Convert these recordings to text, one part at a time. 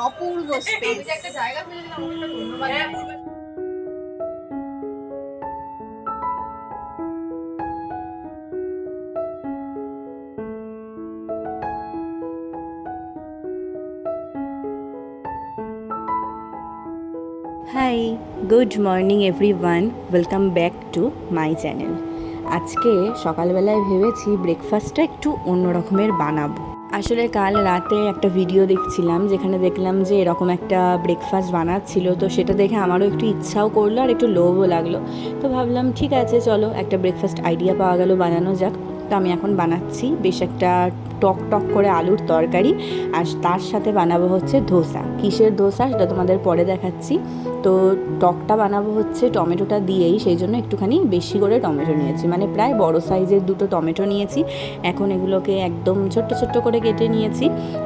অপূর্ব space. একটা জায়গা ফেলে দিলাম, ধন্যবাদ। Hi, good morning everyone, welcome back to my channel. আজকে সকালবেলায় ভেবেছি ব্রেকফাস্টটা একটু অন্য রকমের বানাবো। আসলে কাল রাতে একটা ভিডিও দেখছিলাম, যেখানে দেখলাম যে এরকম একটা ব্রেকফাস্ট বানাচ্ছিল, তো সেটা দেখে আমারও একটু ইচ্ছাও করলো আর একটু লোভও লাগলো। তো ভাবলাম ঠিক আছে, চলো একটা ব্রেকফাস্ট আইডিয়া পাওয়া গেল, বানানো যাক। তো আমি এখন বানাচ্ছি বেশ একটা টক টক করে আলুর তরকারি, আর তার সাথে বানাবো হচ্ছে ধোসা। কিসের ধোসা সেটা তোমাদের পরে দেখাচ্ছি। তো টকটা বানাবো হচ্ছে টমেটোটা দিয়েই, সেই জন্য একটুখানি বেশি করে টমেটো নিয়েছি, মানে প্রায় বড় সাইজের দুটো টমেটো নিয়েছি। এখন এগুলোকে একদম ছোট্ট ছোট্ট করে কেটে নিয়েছি।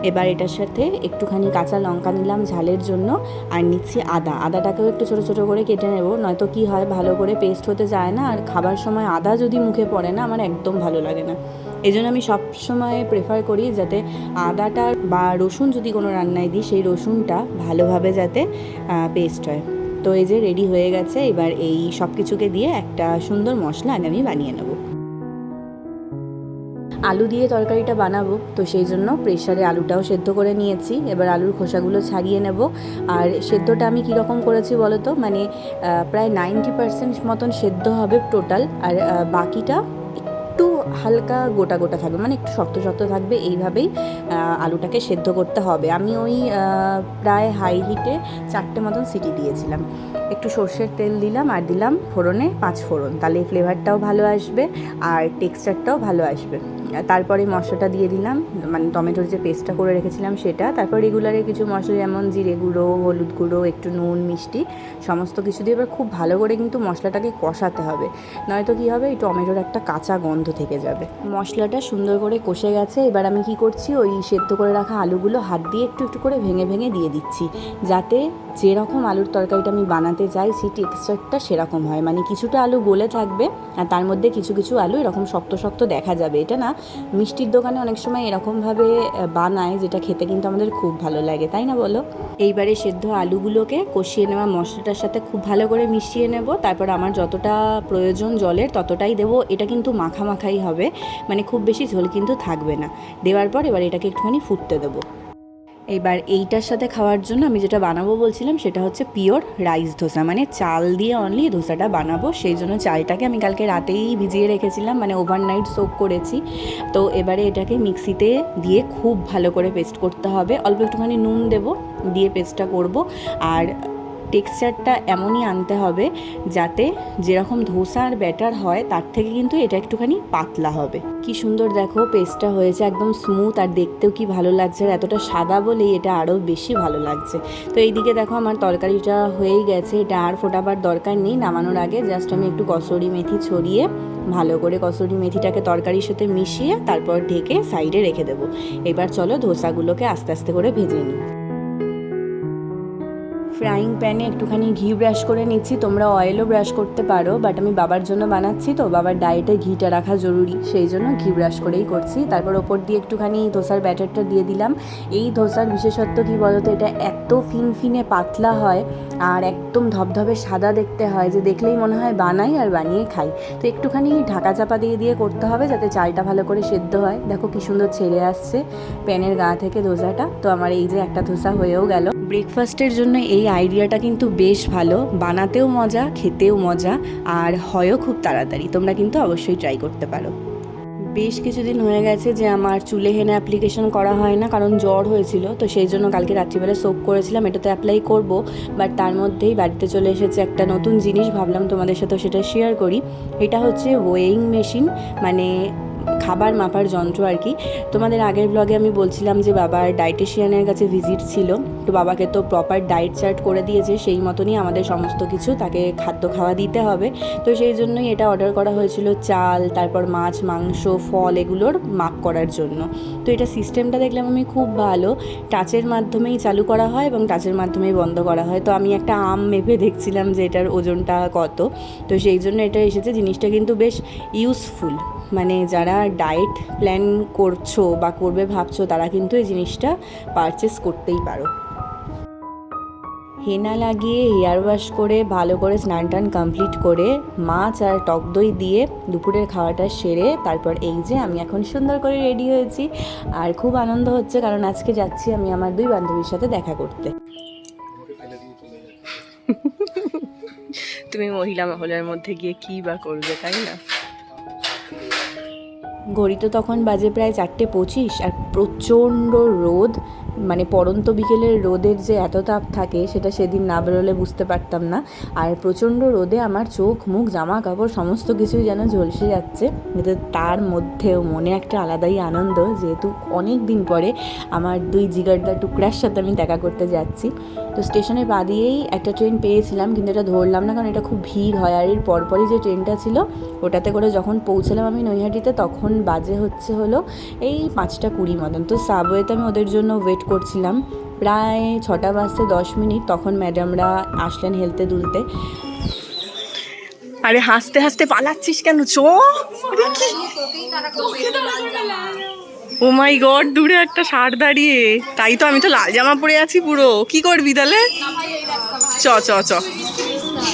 এবার এটার সাথে একটুখানি কাঁচা লঙ্কা নিলাম ঝালের জন্য, আর নিচ্ছি আদাটাকেও একটু ছোটো ছোটো করে কেটে নেব, নয়তো কি হয় ভালো করে পেস্ট হতে চায় না, আর খাবার সময় আদা যদি মুখে পড়ে না আমার একদম ভালো লাগে না। এই জন্য আমি সবসময় প্রেফার করি যাতে আদাটা বা রসুন যদি কোনো রান্নায় দিই, সেই রসুনটা ভালোভাবে যাতে পেস্ট হয়। তো এই যে রেডি হয়ে গেছে। এবার এই সব কিছুকে দিয়ে একটা সুন্দর মশলা আমি বানিয়ে নেব। আলু দিয়ে তরকারিটা বানাবো, তো সেই জন্য প্রেশারে আলুটাও সেদ্ধ করে নিয়েছি। এবার আলুর খোসাগুলো ছাড়িয়ে নেব। আর সেদ্ধটা আমি কীরকম করেছি বলো তো, মানে প্রায় 90% মতন সেদ্ধ হবে টোটাল, আর বাকিটা একটু হালকা গোটা গোটা থাকবে, মানে একটু শক্ত শক্ত থাকবে। এইভাবেই আলুটাকে সেদ্ধ করতে হবে। আমি ওই প্রায় হাই হিটে 4টে মতন সিটি দিয়েছিলাম। একটু সর্ষের তেল দিলাম, আর দিলাম ফোড়নে 5 ফোড়ন, তাহলে ফ্লেভারটাও ভালো আসবে আর টেক্সচারটাও ভালো আসবে। তারপরে মশলাটা দিয়ে দিলাম, মানে টমেটোর যে পেস্টটা করে রেখেছিলাম সেটা। তারপর রেগুলারে কিছু মশলা যেমন জিরে গুঁড়ো, হলুদ গুঁড়ো, একটু নুন, মিষ্টি, সমস্ত কিছু দিয়ে এবার খুব ভালো করে কিন্তু মশলাটাকে কষাতে হবে, নয়তো কী হবে এই টমেটোর একটা কাঁচা গন্ধ থেকে যাবে। মশলাটা সুন্দর করে কষে গেছে। এবার আমি কি করছি, ওই সেদ্ধ করে রাখা আলুগুলো হাত দিয়ে একটু একটু করে ভেঙে ভেঙে দিয়ে দিচ্ছি, যাতে যেরকম আলুর তরকারিটা আমি বানাতে চাইছি টেক্সচারটা সেরকম হয়। মানে কিছুটা আলু গলে থাকবে আর তার মধ্যে কিছু কিছু আলু এরকম শক্ত শক্ত দেখা যাবে। এটা না মিষ্টির দোকানে অনেক সময় এরকমভাবে বানায়, যেটা খেতে কিন্তু আমাদের খুব ভালো লাগে, তাই না বলো? এইবারে সেদ্ধ আলুগুলোকে কষিয়ে নেওয়া মশলাটার সাথে খুব ভালো করে মিশিয়ে নেব। তারপর আমার যতটা প্রয়োজন জলের ততটাই দেবো। এটা কিন্তু মাখামাখাই হবে, মানে খুব বেশি ঝোল কিন্তু থাকবে না। দেওয়ার পর এবার এটাকে একটুখানি ফুটতে দেবো। এবার এইটার সাথে খাওয়ার জন্য আমি যেটা বানাবো বলছিলাম সেটা হচ্ছে পিওর রাইস ধোসা, মানে চাল দিয়ে অনলি ধোসাটা বানাবো। সেই জন্য চালটাকে আমি কালকে রাতেই ভিজিয়ে রেখেছিলাম, মানে ওভারনাইট সোক করেছি। তো এবারে এটাকে মিক্সিতে দিয়ে খুব ভালো করে পেস্ট করতে হবে। অল্প একটুখানি নুন দেবো, দিয়ে পেস্টটা করব। আর টেক্সচারটা এমনই আনতে হবে যাতে যেরকম ধোসার ব্যাটার হয় তার থেকে কিন্তু এটা একটুখানি পাতলা হবে। কি সুন্দর দেখো পেস্টটা হয়েছে, একদম স্মুথ, আর দেখতেও কি ভালো লাগছে। আর এতটা সাদা বলেই এটা আরও বেশি ভালো লাগছে। তো এইদিকে দেখো আমার তরকারিটা হয়েই গেছে। এটা আর ফোটাবার দরকার নেই। নামানোর আগে জাস্ট আমি একটু কসুরি মেথি ছড়িয়ে ভালো করে কসুরি মেথিটাকে তরকারির সাথে মিশিয়ে তারপর ঢেকে সাইডে রেখে দেবো। এবার চলো ধোসাগুলোকে আস্তে আস্তে করে ভেজে নিই। ফ্রাইং প্যানে একটুখানি ঘি ব্রাশ করে নিচ্ছি, তোমরা অয়েলও ব্রাশ করতে পারো, বাট আমি বাবার জন্য বানাচ্ছি তো বাবার ডায়েটে ঘিটা রাখা জরুরি, সেই জন্য ঘি ব্রাশ করেই করছি। তারপর ওপর দিয়ে একটুখানি ধোসার ব্যাটারটা দিয়ে দিলাম। এই ধোসার বিশেষত্ব কী বলতো, এটা এত ফিনফিনে পাতলা হয় আর একদম ধবধবে সাদা দেখতে হয় যে দেখলেই মনে হয় বানাই আর বানিয়ে খাই। তো একটুখানি ঢাকা চাপা দিয়ে দিয়ে করতে হবে যাতে চালটা ভালো করে সেদ্ধ হয়। দেখো কি সুন্দর ছেড়ে আসছে প্যানের গা থেকে ধোসাটা। তো আমার এই যে একটা ধোসা হয়েও গেল। ব্রেকফাস্টের জন্য এই আইডিয়াটা কিন্তু বেশ ভালো, বানাতেও মজা, খেতেও মজা, আর হয়ও খুব তাড়াতাড়ি। তোমরা কিন্তু অবশ্যই ট্রাই করতে পারো। বেশ কিছুদিন হয়ে গেছে যে আমার চুলে হেনা অ্যাপ্লিকেশন করা হয় না, কারণ জ্বর হয়েছিল। তো সেই জন্য কালকে রাত্রিবেলা সোপ করেছিলাম, এটাতে অ্যাপ্লাই করব। বাট তার মধ্যেই বাড়িতে চলে এসেছে একটা নতুন জিনিস, ভাবলাম তোমাদের সাথে সেটা শেয়ার করি। এটা হচ্ছে ওয়েইং মেশিন, মানে খাবার মাপার যন্ত্র আর কি। তোমাদের আগের ব্লগে আমি বলছিলাম যে বাবার ডায়েটিশিয়ানের কাছে ভিজিট ছিল, তো বাবাকে তো প্রপার ডায়েট চার্ট করে দিয়েছে, সেই মতনই আমাদের সমস্ত কিছু তাকে খাদ্য খাওয়া দিতে হবে। তো সেই জন্যই এটা অর্ডার করা হয়েছিল, চাল, তারপর মাছ, মাংস, ফল, এগুলোর মাপ করার জন্য। তো এটা সিস্টেমটা দেখলাম আমি খুব ভালো, টাচের মাধ্যমেই চালু করা হয় এবং টাচের মাধ্যমেই বন্ধ করা হয়। তো আমি একটা আম মেপে দেখছিলাম যে এটার ওজনটা কত, তো সেই জন্য এটা এসেছে। জিনিসটা কিন্তু বেশ ইউজফুল, মানে যারা ডায়েট প্ল্যান করছো বা করবে ভাবছো তারা কিন্তু এই জিনিসটা পারচেস করতেই পারো। হেনা লাগিয়ে হেয়ার ওয়াশ করে ভালো করে স্নান টান কমপ্লিট করে মাছ আর টক দই দিয়ে দুপুরের খাওয়াটা সেরে তারপর এই যে আমি এখন সুন্দর করে রেডি হয়েছি। আর খুব আনন্দ হচ্ছে কারণ আজকে যাচ্ছি আমি আমার 2 বান্ধবীর সাথে দেখা করতে। তুমি মহিলা মহলের মধ্যে গিয়ে কী বা করবে, তাই না? ঘড়ি তো তখন বাজে প্রায় 4:25 আর প্রচণ্ড রোদ, মানে পড়ন্ত বিকেলের রোদের যে এত তাপ থাকে সেটা সেদিন না বেরোলে বুঝতে পারতাম না। আর প্রচণ্ড রোদে আমার চোখ মুখ জামা কাপড় সমস্ত কিছুই যেন ঝলসে যাচ্ছে, কিন্তু তার মধ্যেও মনে একটা আলাদাই আনন্দ, যেহেতু অনেক দিন পরে আমার 2 জিগারদার টুকরার সাথে আমি দেখা করতে যাচ্ছি। তো স্টেশনে পা দিয়েই একটা ট্রেন পেয়েছিলাম, কিন্তু এটা ধরলাম না কারণ এটা খুব ভিড় হয়। আর এর পরপরই যে ট্রেনটা ছিল ওটাতে করে যখন পৌঁছলাম আমি নৈহাটিতে তখন বাজে হলো এই 5:20 মতন। তো সাবওয়েতে আমি ওদের জন্য ওয়েট করছিলাম প্রায় 6টা বাজতে 10 মিনিট। তখন ম্যাডামরা আসলেন হেলতে দুলতে। আরে হাসতে হাসতে পালাচ্ছিস কেন? ও মাই গড, দূরে একটা ষাঁড় দাঁড়িয়ে, তাই তো আমি তো লাল জামা পরে আছি পুরো। কি করবি তাহলে? চ চ চ।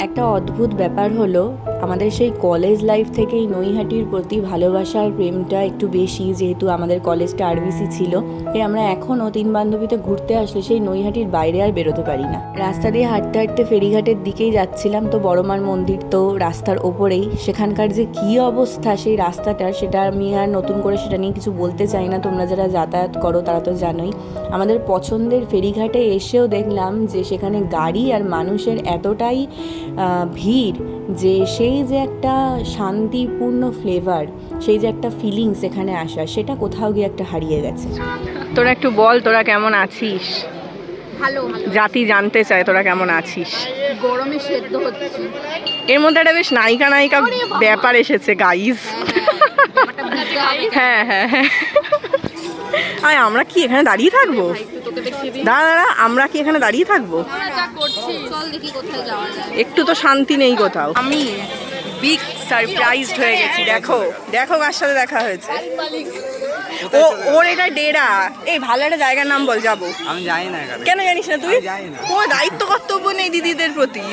একটা অদ্ভুত ব্যাপার হলো, আমাদের সেই কলেজ লাইফ থেকেই নৈহাটির প্রতি ভালোবাসার প্রেমটা একটু বেশি, যেহেতু আমাদের কলেজটা আরবিসি ছিল। তাই আমরা এখনও 3 বান্ধবীতে ঘুরতে আসলে সেই নৈহাটির বাইরে আর বেরোতে পারি না। রাস্তা দিয়ে হাঁটতে হাঁটতে ফেরিঘাটের দিকেই যাচ্ছিলাম, তো বড়মার মন্দির তো রাস্তার ওপরেই। সেখানকার যে কী অবস্থা সেই রাস্তাটার, সেটা আমি আর নতুন করে সেটা নিয়ে কিছু বলতে চাই না। তোমরা যারা যাতায়াত করো তারা তো জানোই। আমাদের পছন্দের ফেরিঘাটে এসেও দেখলাম যে সেখানে গাড়ি আর মানুষের এতটাই ভিড় যে সেই যে একটা শান্তিপূর্ণ ফ্লেভার, সেই যে একটা ফিলিংস এখানে আসা, সেটা কোথাও গিয়ে একটা হারিয়ে গেছে। তোরা একটু বল, তোরা কেমন আছিস? ভালো। জাতি জানতে চায় তোরা কেমন আছিস। গরমে সেদ্ধ হচ্ছে। এর মধ্যে একটা বেশ নায়িকা ব্যাপার এসেছে গাইজ। হ্যাঁ হ্যাঁ হ্যাঁ। আয় আমরা কি এখানে দাঁড়িয়ে থাকবো? দাঁড়া, আমরা কি এখানে দাঁড়িয়ে থাকবো? একটু তো শান্তি নেই কোথাও। আমি বিগ সারপ্রাইজড হয়ে গেছি। দেখো দেখো কার সাথে দেখা হয়েছে। ওর এটা ডেরা। এই ভালো একটা জায়গার নাম বল, যাবো। আমি জানি না। কেন জানিস না তুই? কোনো দায়িত্ব কর্তব্য নেই দিদিদের প্রতি।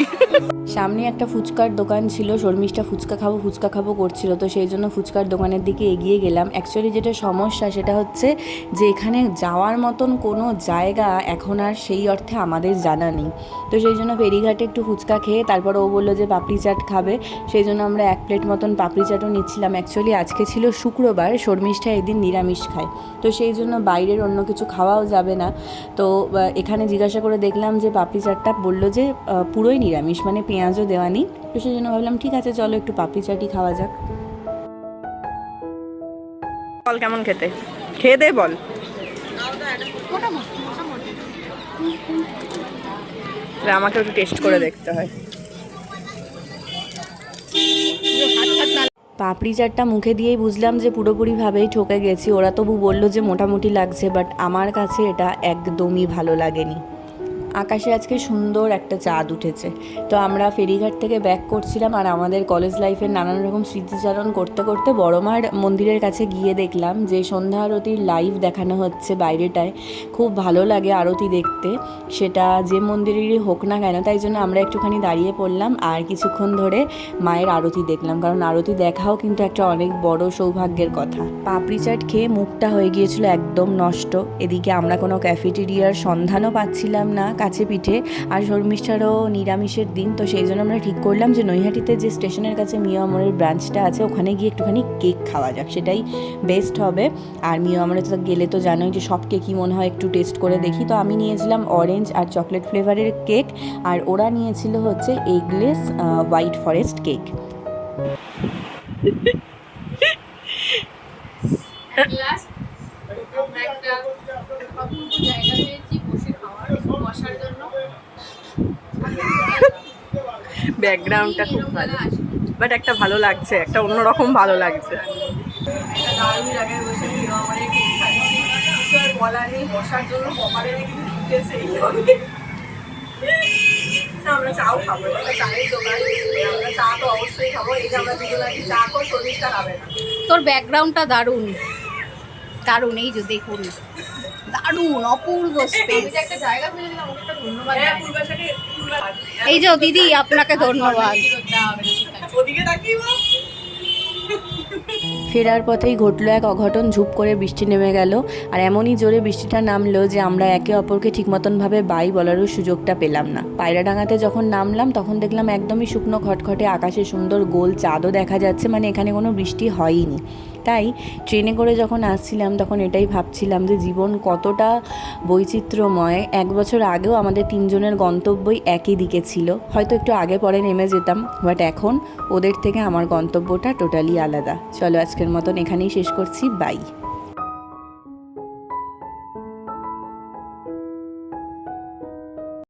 সামনে একটা ফুচকার দোকান ছিল, শর্মিষ্ঠা ফুচকা খাবো করছিল, তো সেই জন্য ফুচকার দোকানের দিকে এগিয়ে গেলাম। অ্যাকচুয়ালি যেটা সমস্যা সেটা হচ্ছে যে এখানে যাওয়ার মতন কোনো জায়গা এখন আর সেই অর্থে আমাদের জানা নেই। তো সেই জন্য ফেরিঘাটে একটু ফুচকা খেয়ে তারপর ও বললো যে পাপড়ি চাট খাবে, সেই জন্য আমরা 1 প্লেট মতন পাপড়ি চাটও নিচ্ছিলাম। অ্যাকচুয়ালি আজকে ছিল শুক্রবার, শর্মিষ্ঠা এদিন নিরামিষ খায়, তো সেই জন্য বাইরের অন্য কিছু খাওয়াও যাবে না। তো এখানে জিজ্ঞাসা করে দেখলাম যে পাপড়ি চাটটা বললো যে পুরোই নিরামিষ, মানে পেঁয়াজও দেওয়া নেই। তো সেই জন্য ভাবলাম ঠিক আছে চলো একটু পাপড়ি চাটই খাওয়া যাক। বল কেমন খেতে, খেয়ে দে বল। আমাকে একটু টেস্ট করে দেখতে হয়। পাপড়ি চাটটা মুখে দিয়েই বুঝলাম যে পুরোপুরিভাবেই ঠকে গেছি। ওরা তবু বললো যে মোটামুটি লাগছে, বাট আমার কাছে এটা একদমই ভালো লাগেনি। আকাশে আজকে সুন্দর একটা চাঁদ উঠেছে। তো আমরা ফেরিঘাট থেকে ব্যাক করছিলাম, আর আমাদের কলেজ লাইফের নানান রকম স্মৃতিচারণ করতে করতে বড়মার মন্দিরের কাছে গিয়ে দেখলাম যে সন্ধ্যা আরতির লাইভ দেখানো হচ্ছে বাইরেটায়। খুব ভালো লাগে আরতি দেখতে, সেটা যে মন্দিরেরই হোক না কেন। তাই জন্য আমরা একটুখানি দাঁড়িয়ে পড়লাম আর কিছুক্ষণ ধরে মায়ের আরতি দেখলাম, কারণ আরতি দেখাও কিন্তু একটা অনেক বড় সৌভাগ্যের কথা। পাপড়ি চাট খেয়ে মুখটা হয়ে গিয়েছিল একদম নষ্ট। এদিকে আমরা কোনো ক্যাফেটেরিয়ার সন্ধানও পাচ্ছিলাম না কাছে পিঠে, আর শর্মিষ্ঠারও নিরামিষের দিন। তো সেই জন্য আমরা ঠিক করলাম যে নৈহাটিতে যে স্টেশনের কাছে মিও আমরের ব্রাঞ্চটা আছে ওখানে গিয়ে একটুখানি কেক খাওয়া যাক, সেটাই বেস্ট হবে। আর মিও আমরে তো গেলে তো জানোই যে সব কেকই মনে হয় একটু টেস্ট করে দেখি। তো আমি নিয়েছিলাম অরেঞ্জ আর চকলেট ফ্লেভারের কেক, আর ওরা নিয়েছিল হচ্ছে এগলেস হোয়াইট ফরেস্ট কেক। ব্যাকগ্রাউন্ডটা খুব ভালো, বাট একটা ভালো লাগছে, একটা অন্যরকম ভালো লাগছে। আমরা চাও খাবো, চায়ের দোকান, আমরা চা তো অবশ্যই খাবো। এই যে আমরা দুজন আছি চা খাবো, শর্মিষ্ঠা খাবে না। তোর ব্যাকগ্রাউন্ডটা দারুণ দারুণ, এই যে দেখুন দারুণ অপূর্ব স্পেস। এই যে দিদি, আপনাকে ধন্যবাদ। ফেরার পথেই ঘটলো এক অঘটন, ঝুপ করে বৃষ্টি নেমে গেল। আর এমনই জোরে বৃষ্টিটা নামলো যে আমরা একে অপরকে ঠিক মতনভাবে বাই বলারও সুযোগটা পেলাম না। পায়রাডাঙ্গাতে যখন নামলাম তখন দেখলাম একদমই শুকনো খটখটে, আকাশে সুন্দর গোল চাঁদও দেখা যাচ্ছে, মানে এখানে কোনো বৃষ্টি হয়ইনি। তাই ট্রেনে করে যখন আসছিলাম তখন এটাই ভাবছিলাম যে জীবন কতটা বৈচিত্র্যময়। 1 বছর আগেও আমাদের 3 জনের গন্তব্যই একই দিকে ছিল, হয়তো একটু আগে পরে নেমে যেতাম, বাট এখন ওদের থেকে আমার গন্তব্যটা টোটালি আলাদা। চলো আজকের মতন এখানেই শেষ করছি, বাই।